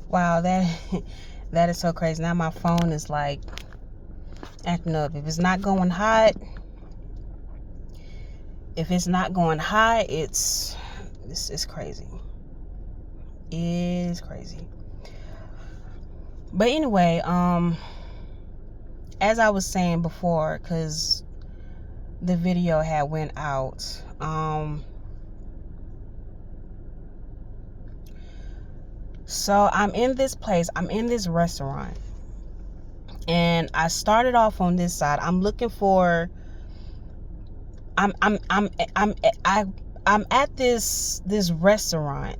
Wow, that is so crazy. Now my phone is like acting up. If it's not going hot, it's crazy. It is crazy. But anyway, as I was saying before, because the video had went out, so I'm in this place, I'm in this restaurant, and I started off on this side. I'm looking for, I'm at this restaurant,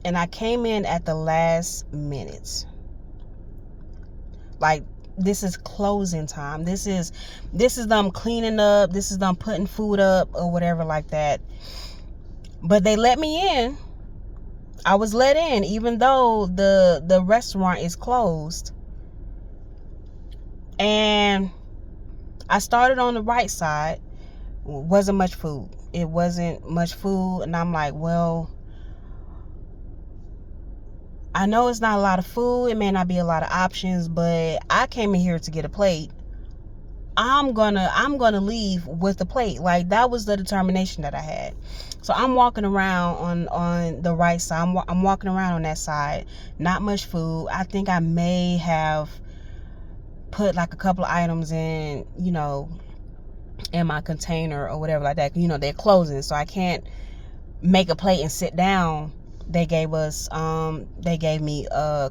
and I came in at the last minute. Like, this is closing time. This is them cleaning up. This is them putting food up or whatever like that. But they let me in. I was let in, even though the restaurant is closed. And I started on the right side. Wasn't much food. It wasn't much food, and I'm like, well, I know it's not a lot of food. It may not be a lot of options, but I came in here to get a plate. I'm gonna leave with the plate. Like, that was the determination that I had. So I'm walking around on the right side. I'm walking around on that side. Not much food. I think I may have put like a couple of items in, in my container or whatever like that. They're closing, so I can't make a plate and sit down. They gave me a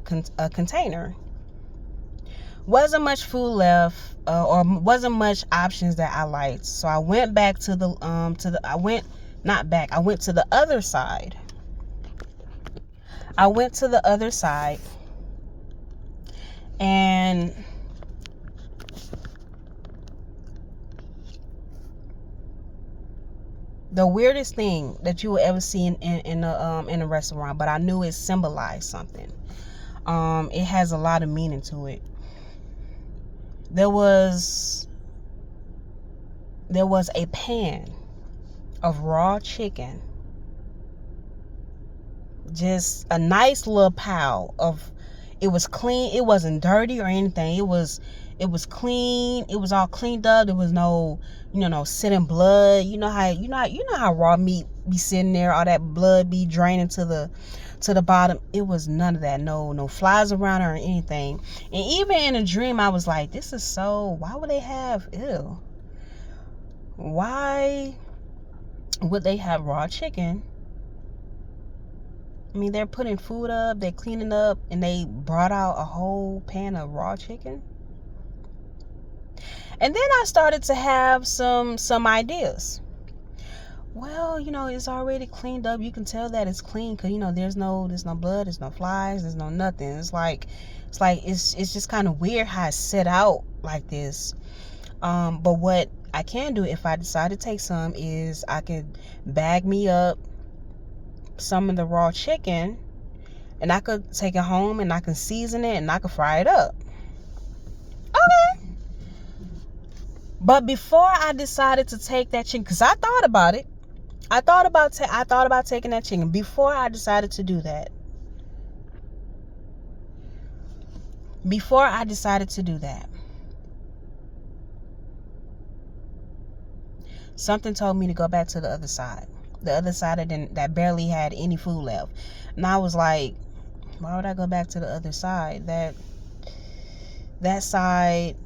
container. Wasn't much food left, or wasn't much options that I liked. So I went back to the I went to the other side. I went to the other side, and the weirdest thing that you will ever see in a restaurant, but I knew it symbolized something. It has a lot of meaning to it. There was a pan of raw chicken. Just a nice little pile of, it was clean. It wasn't dirty or anything. It was clean. It was all cleaned up. There was no, no sitting blood. You know how raw meat be sitting there, all that blood be draining to the bottom. It was none of that. No flies around or anything. And even in a dream, I was like, this is so, why would they have, ew. Why would they have raw chicken? I mean, they're putting food up, they're cleaning up, and they brought out a whole pan of raw chicken. And then I started to have some ideas. Well, it's already cleaned up. You can tell that it's clean because there's no blood, there's no flies, there's no nothing. It's just kind of weird how it's set out like this. But what I can do if I decide to take some is I could bag me up some of the raw chicken, and I could take it home and I can season it and I could fry it up. Okay. But before I decided to take that chicken, because I thought about it, I thought about taking that chicken. Before I decided to do that, something told me to go back to the other side. The other side that barely had any food left. And I was like, why would I go back to the other side? That side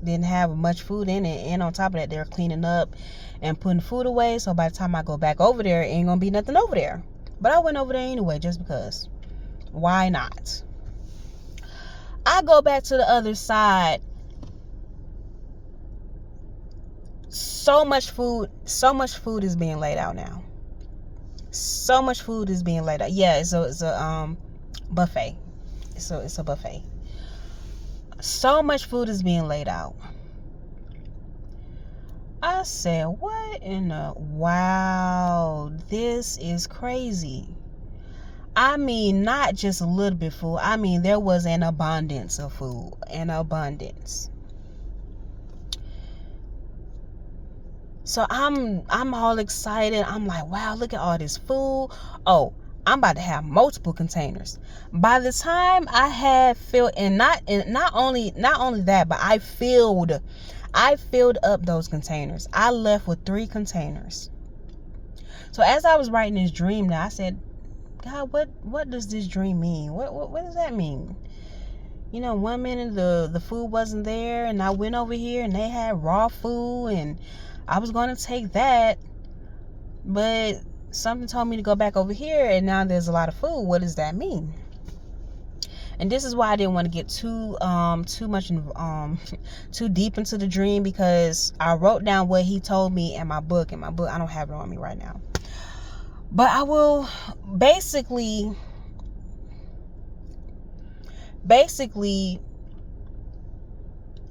didn't have much food in it, and on top of that, they're cleaning up and putting food away. So by the time I go back over there, it ain't gonna be nothing over there. But I went over there anyway, just because. Why not? I go back to the other side. So much food is being laid out now. So much food is being laid out. Yeah, it's a buffet. It's a buffet. So much food is being laid out. I said, what in the, wow, this is crazy. I mean, not just a little bit of food. I mean, there was an abundance of food. An abundance. So I'm all excited. I'm like, wow, look at all this food. Oh, I'm about to have multiple containers. By the time I had filled, and not only that, but I filled up those containers. I left with 3 containers. So as I was writing this dream, now I said, God, what does this dream mean? What does that mean? You know, one minute the food wasn't there, and I went over here and they had raw food, and I was going to take that, but something told me to go back over here, and now there's a lot of food. What does that mean? And this is why I didn't want to get too much too deep into the dream, because I wrote down what he told me in my book. I don't have it on me right now, but I will basically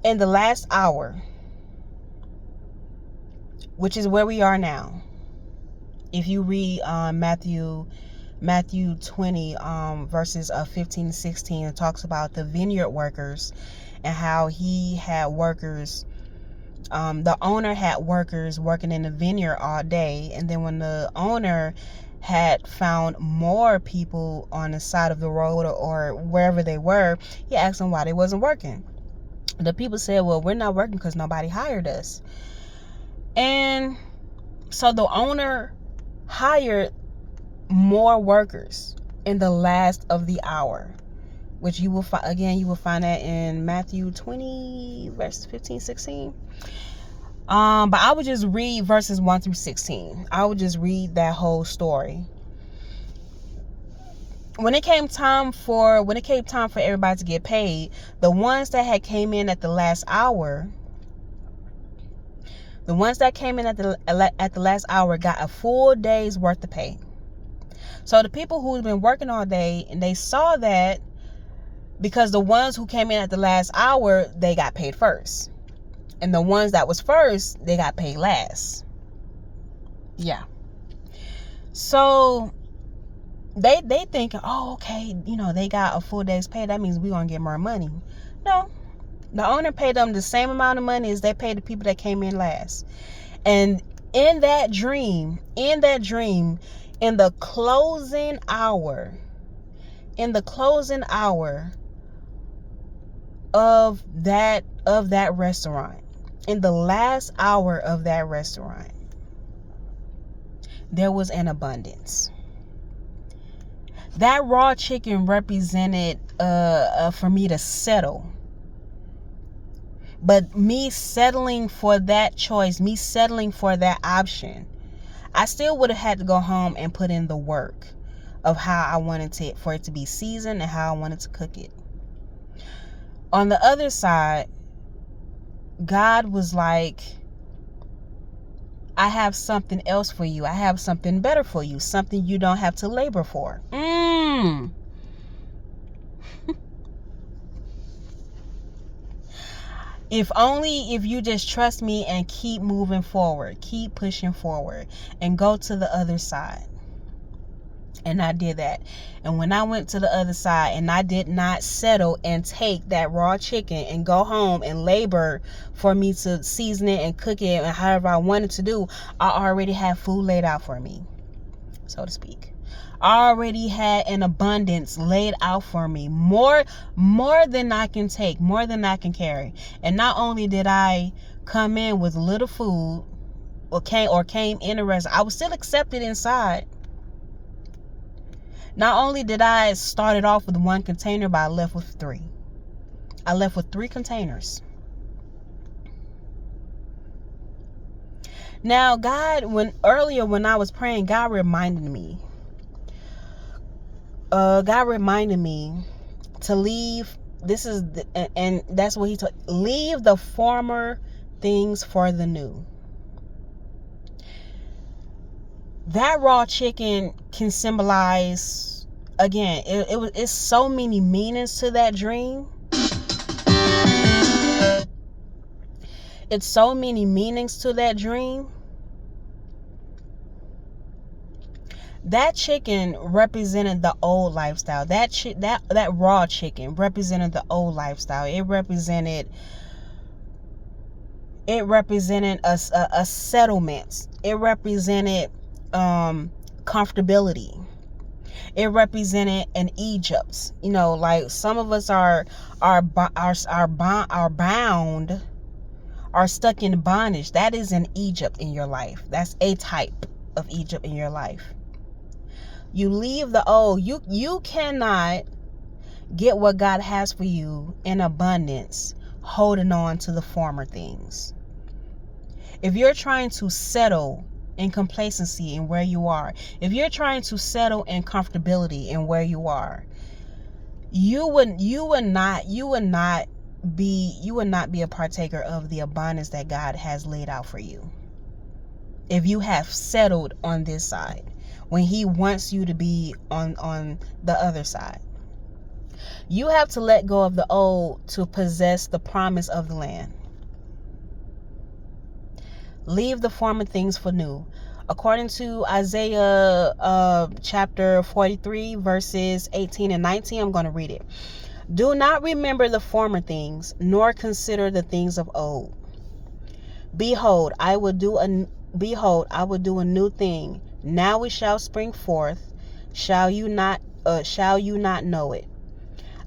in the last hour, which is where we are now. If you read Matthew 20 verses 15 to 16, it talks about the vineyard workers and how he had workers, the owner had workers working in the vineyard all day, and then when the owner had found more people on the side of the road or wherever they were, he asked them why they wasn't working. The people said, well, we're not working because nobody hired us. And so the owner hired more workers in the last of the hour, which you will find that in Matthew 20 verse 15, 16. But I would just read verses 1 through 16. I would just read that whole story. When it came time for everybody to get paid, the ones that had came in at the last hour, got a full day's worth of pay. So the people who've been working all day, and they saw that, because the ones who came in at the last hour, they got paid first. And the ones that was first, they got paid last. Yeah. So they thinking, oh, okay, they got a full day's pay. That means we're going to get more money. No. The owner paid them the same amount of money as they paid the people that came in last. And in that dream, in the closing hour of that restaurant, in the last hour of that restaurant, there was an abundance. That raw chicken represented for me to settle. But me settling for that choice, me settling for that option, I still would have had to go home and put in the work of how I wanted for it to be seasoned and how I wanted to cook it. On the other side, God was like, I have something else for you. I have something better for you. Something you don't have to labor for. If you just trust me and keep moving forward, keep pushing forward, and go to the other side. And I did that. And when I went to the other side and I did not settle and take that raw chicken and go home and labor for me to season it and cook it and however I wanted to do, I already had food laid out for me, so to speak. I already had an abundance laid out for me, more than I can take, more than I can carry. And not only did I come in with little food or came in a restaurant, I was still accepted inside. Not only did I start it off with 1 container, but I left with 3. I left with 3 containers. Now, when I was praying, God reminded me to leave. And that's what he told. Leave the former things for the new. That raw chicken can symbolize, again, it's so many meanings to that dream. It's so many meanings to that dream. That chicken represented the old lifestyle. That raw chicken represented the old lifestyle. It represented It represented a settlement. It represented comfortability. It represented an Egypt. You know, like some of us are bound, are stuck in bondage. That is an Egypt in your life. That's a type of Egypt in your life. You leave the old. You cannot get what God has for you in abundance holding on to the former things. If you're trying to settle in complacency in where you are, if you're trying to settle in comfortability in where you are, you would not be a partaker of the abundance that God has laid out for you. If you have settled on this side when he wants you to be on the other side. You have to let go of the old to possess the promise of the land. Leave the former things for new. According to Isaiah chapter 43, verses 18 and 19, I'm going to read it. Do not remember the former things, nor consider the things of old. Behold, I will do a new thing. Now it shall spring forth. Shall you not know it?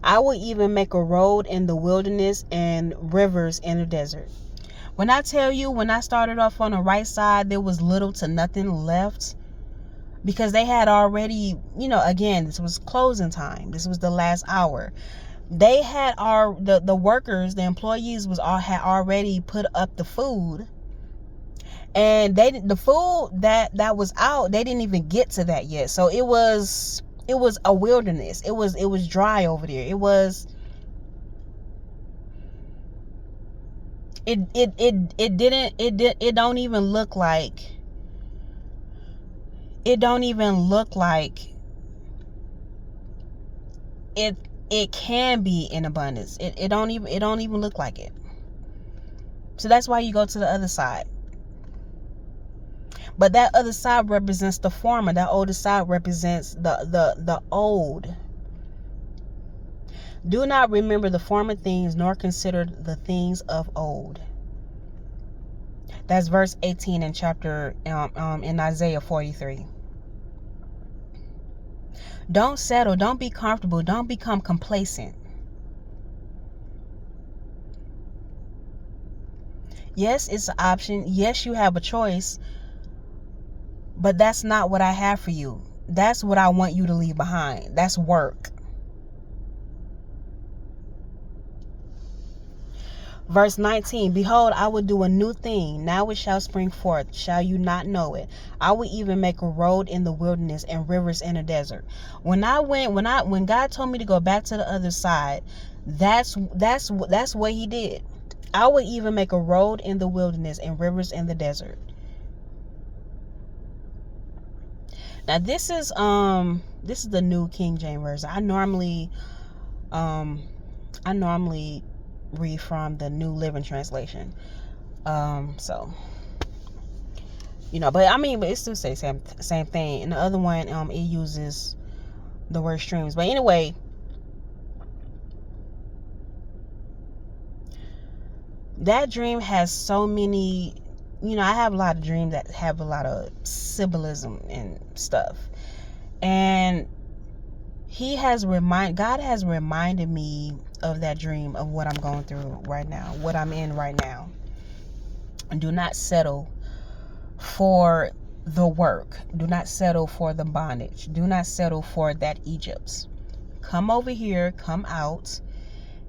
I will even make a road in the wilderness and rivers in the desert. When I tell you, when I started off on the right side, there was little to nothing left, because they had already, again, this was closing time. This was the last hour. They had the workers, the employees had already put up the food, and the food that was out, they didn't even get to that yet. So it was a wilderness. It was dry over there. It don't even look like it can be in abundance. It don't even look like it. So that's why you go to the other side. But that other side represents the former. That older side represents the old. Do not remember the former things, nor consider the things of old. That's verse 18 in chapter in Isaiah 43. Don't settle. Don't be comfortable. Don't become complacent. Yes, it's an option. Yes, you have a choice. But that's not what I have for you. That's what I want you to leave behind. That's work. Verse 19, behold, I will do a new thing. Now it shall spring forth. Shall you not know it? I will even make a road in the wilderness and rivers in the desert. When God told me to go back to the other side, that's what he did. I will even make a road in the wilderness and rivers in the desert. Now this is the New King James Version. I normally read from the New Living Translation. So but I mean, but it still says same thing. And the other one, it uses the word streams. But anyway, that dream has so many. I have a lot of dreams that have a lot of symbolism and stuff, and God has reminded me of that dream, of what I'm going through right now, what I'm in right now. And do not settle for the work. Do not settle for the bondage. Do not settle for that Egypt. Come over here, come out,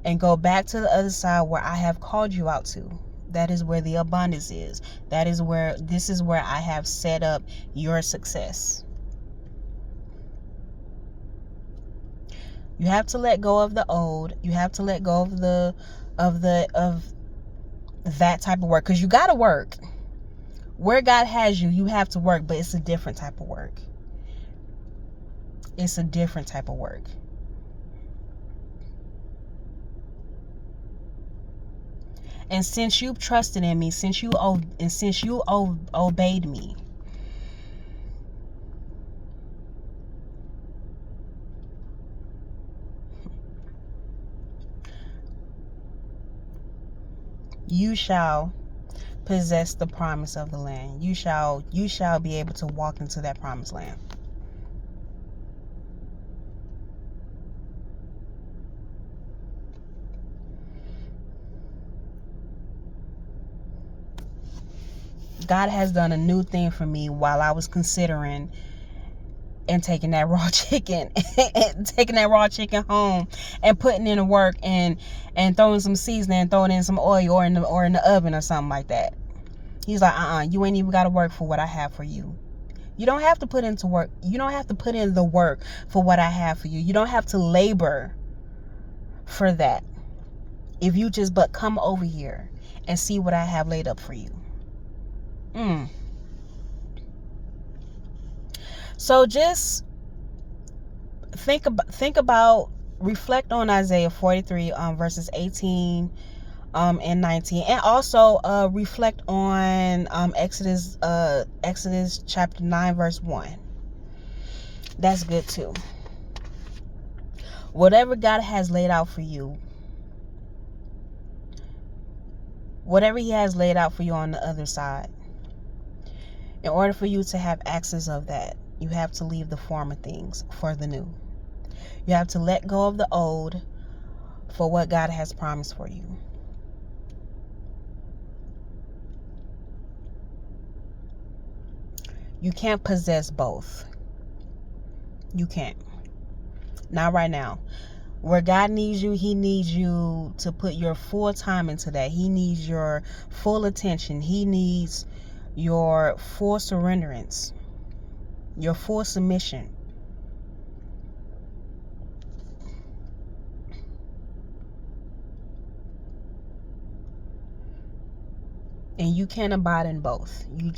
and go back to the other side where I have called you out to. That is where the abundance is. This is where I have set up your success. You have to let go of the old. You have to let go of that type of work, because you got to work. Where God has you, you have to work, but it's a different type of work. It's a different type of work. And since you've trusted in me, since you obeyed me, you shall possess the promise of the land. You shall be able to walk into that promised land. God has done a new thing for me while I was considering and taking that raw chicken home and putting in the work and throwing some seasoning and throwing in some oil or in the oven or something like that. He's like, you ain't even got to work for what I have for you. You don't have to put into work. You don't have to put in the work for what I have for you. You don't have to labor for that. If you just but come over here and see what I have laid up for you. So just think about, reflect on Isaiah 43 verses 18 and 19, and also reflect on Exodus chapter 9 verse 1. That's good too. Whatever God has laid out for you, whatever he has laid out for you on the other side, in order for you to have access of that, you have to leave the former things for the new. You have to let go of the old for what God has promised for you. You can't possess both. You can't. Not right now. Where God needs you, he needs you to put your full time into that. He needs your full attention. He needs your full surrenderance, your full submission. And you can't abide in both. You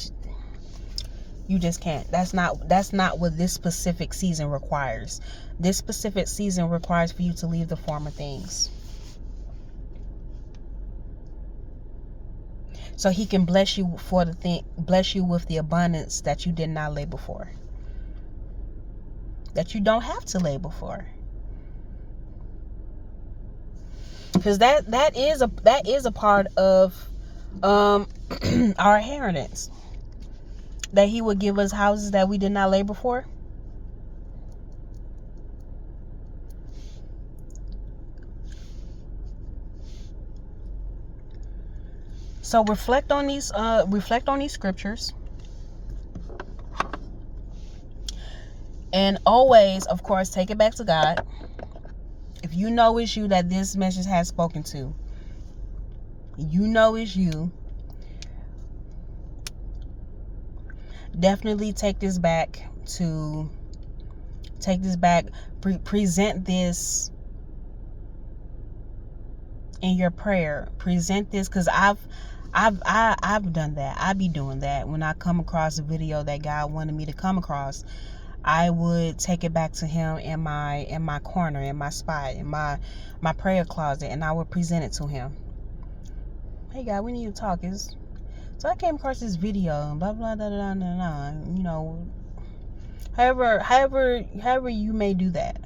just can't. That's not what this specific season requires. This specific season requires for you to leave the former things, so he can bless you with the abundance that you did not labor for, that you don't have to labor for. Because that is a part of our inheritance, that he would give us houses that we did not labor for. So reflect on these scriptures, and always, of course, take it back to God. If you know it's you that this message has spoken to, you know it's you, definitely take this back, present this in your prayer. Present this, because I've done that. I be doing that. When I come across a video that God wanted me to come across, I would take it back to him in my corner, in my spot, in my prayer closet, and I would present it to him. Hey God, we need to talk. So I came across this video, blah blah blah blah blah. You know, however you may do that.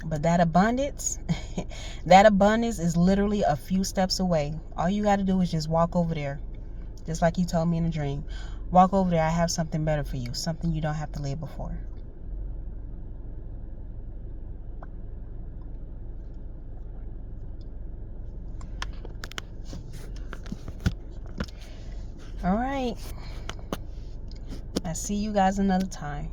But that abundance, that abundance is literally a few steps away. All you got to do is just walk over there, just like you told me in a dream. Walk over there. I have something better for you, something you don't have to labor for. All right. I see you guys another time.